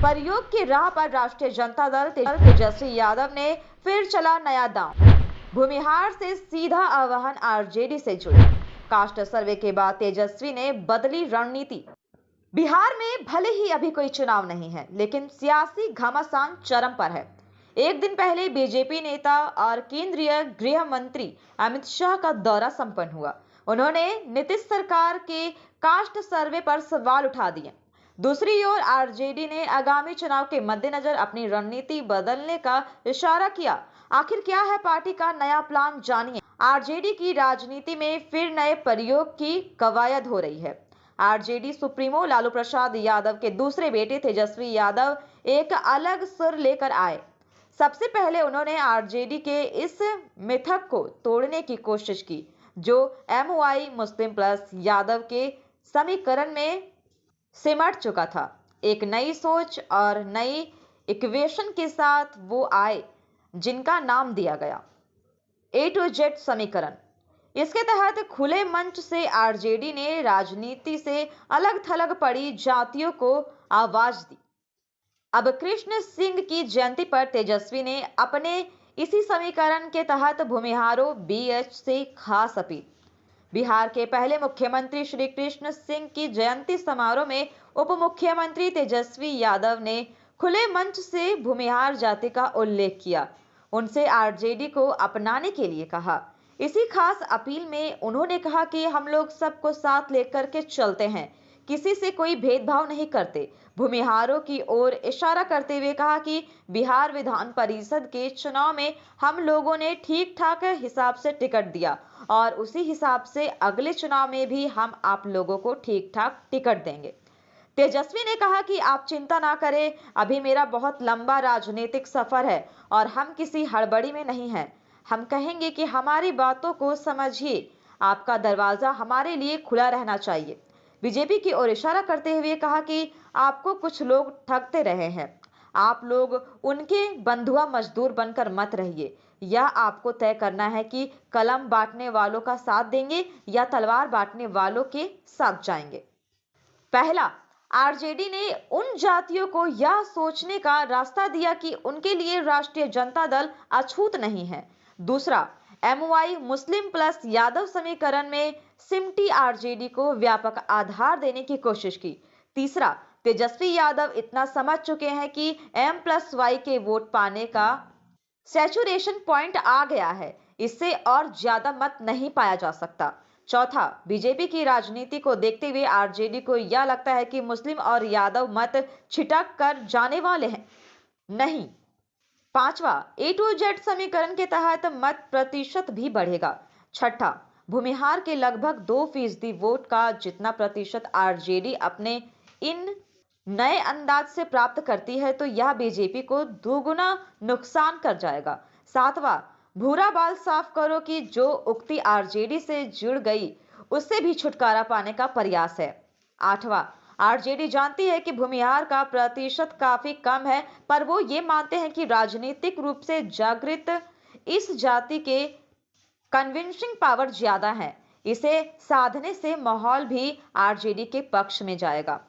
प्रयोग की राह पर राष्ट्रीय जनता दल तेजस्वी यादव ने फिर चला नया दांव। भूमिहार से सीधा आह्वान आरजेडी से जुड़े। कास्ट सर्वे के बाद तेजस्वी ने बदली रणनीति। बिहार में भले ही अभी कोई चुनाव नहीं है, लेकिन सियासी घमासान चरम पर है। एक दिन पहले बीजेपी नेता और केंद्रीय गृह मंत्री अमित शाह का दौरा संपन्न हुआ। उन्होंने नीतीश सरकार के कास्ट सर्वे पर सवाल उठा दिए। दूसरी ओर आरजेडी ने आगामी चुनाव के मद्देनजर अपनी रणनीति बदलने का इशारा किया। आखिर क्या है पार्टी का नया प्लान, जानिए। आरजेडी की राजनीति में फिर नए प्रयोग की कवायद हो रही है। आरजेडी सुप्रीमो लालू प्रसाद यादव के दूसरे बेटे तेजस्वी यादव एक अलग सुर लेकर आए। सबसे पहले उन्होंने आरजेडी के इस मिथक को तोड़ने की कोशिश की, जो एमवाई मुस्लिम प्लस यादव के समीकरण में सिमट चुका था। एक नई सोच और नई इक्वेशन के साथ वो आए, जिनका नाम दिया गया A to Z समीकरण। इसके तहत खुले मंच से आरजेडी ने राजनीति से अलग थलग पड़ी जातियों को आवाज दी। अब कृष्ण सिंह की जयंती पर तेजस्वी ने अपने इसी समीकरण के तहत भूमिहारों BH से खास अपील। बिहार के पहले मुख्यमंत्री श्री कृष्ण सिंह की जयंती समारोह में उप मुख्यमंत्री तेजस्वी यादव ने खुले मंच से भूमिहार जाति का उल्लेख किया, उनसे आरजेडी को अपनाने के लिए कहा। इसी खास अपील में उन्होंने कहा कि हम लोग सबको साथ लेकर के चलते हैं, किसी से कोई भेदभाव नहीं करते। भूमिहारों की ओर इशारा करते हुए कहा कि बिहार विधान परिषद के चुनाव में हम लोगों ने ठीक ठाक हिसाब से टिकट दिया और उसी हिसाब से अगले चुनाव में भी हम आप लोगों को ठीक ठाक टिकट देंगे। तेजस्वी ने कहा कि आप चिंता ना करें, अभी मेरा बहुत लंबा राजनीतिक सफर है और हम किसी हड़बड़ी में नहीं हैं। हम कहेंगे कि हमारी बातों को समझिए, आपका दरवाजा हमारे लिए खुला रहना चाहिए। बीजेपी की ओर इशारा करते हुए कहा कि आपको कुछ लोग ठगते रहे हैं, आप लोग उनके बंधुआ मजदूर बनकर मत रहिए। यह आपको तय करना है कि कलम बांटने वालों का साथ देंगे या तलवार बांटने वालों के साथ जाएंगे। पहला, आरजेडी ने उन जातियों को यह सोचने का रास्ता दिया कि उनके लिए राष्ट्रीय जनता दल अछूत नहीं है। दूसरा, एमवाई मुस्लिम प्लस यादव समीकरण में सिमटी आरजेडी को व्यापक आधार देने की कोशिश की। तीसरा, तेजस्वी यादव इतना समझ चुके हैं कि M+Y के वोट पाने का सैचुरेशन पॉइंट आ गया है, इससे और ज्यादा मत नहीं पाया जा सकता। चौथा, बीजेपी की राजनीति को देखते हुए आरजेडी को यह लगता है कि मुस्लिम और यादव मत छिटक कर जाने वाले हैं नहीं। पांचवा, A to Z समीकरण के तहत मत प्रतिशत भी बढ़ेगा। छठा, भूमिहार के लगभग 2% वोट का जितना प्रतिशत आरजेडी अपने इन नए अंदाज से प्राप्त करती है, तो यह बीजेपी को दोगुना नुकसान कर जाएगा। सातवां, भूरा बाल साफ करो कि जो उक्ति आरजेडी से जुड़ गई उससे भी छुटकारा पाने का प्रयास है। आठवां, आरजेडी जानती है कि भूमिहार का प्रतिशत काफी कम है, पर वो ये मानते हैं कि राजनीतिक रूप से जागृत इस जाति के कन्विंसिंग पावर ज्यादा है, इसे साधने से माहौल भी आरजेडी के पक्ष में जाएगा।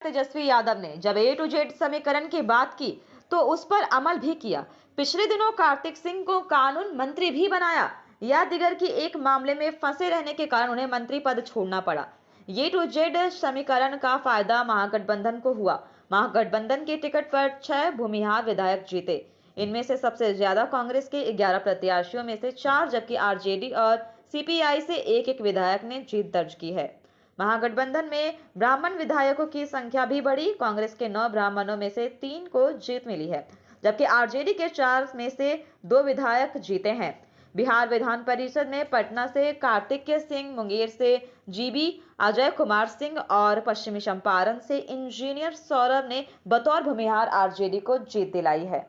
तेजस्वी यादव ने जब A to Z समीकरण की बात की तो उस पर अमल भी किया। पिछले दिनों कार्तिक सिंह को कानून मंत्री भी बनाया। या दिगर की एक मामले में फंसे रहने के कारण उन्हें मंत्री पद छोड़ना पड़ा। A to Z समीकरण का फायदा महागठबंधन को हुआ। महागठबंधन के टिकट पर 6 भूमिहार विधायक जीते। इनमें से सबसे ज्यादा कांग्रेस के 11 प्रत्याशियों में से 4, जबकि आरजेडी और सीपीआई से एक विधायक ने जीत दर्ज की है। महागठबंधन में ब्राह्मण विधायकों की संख्या भी बढ़ी। कांग्रेस के 9 ब्राह्मणों में से 3 को जीत मिली है, जबकि आरजेडी के 4 में से 2 विधायक जीते हैं। बिहार विधान परिषद में पटना से कार्तिकेय सिंह, मुंगेर से जीबी अजय कुमार सिंह और पश्चिमी चंपारण से इंजीनियर सौरभ ने बतौर भूमिहार आरजेडी को जीत दिलाई है।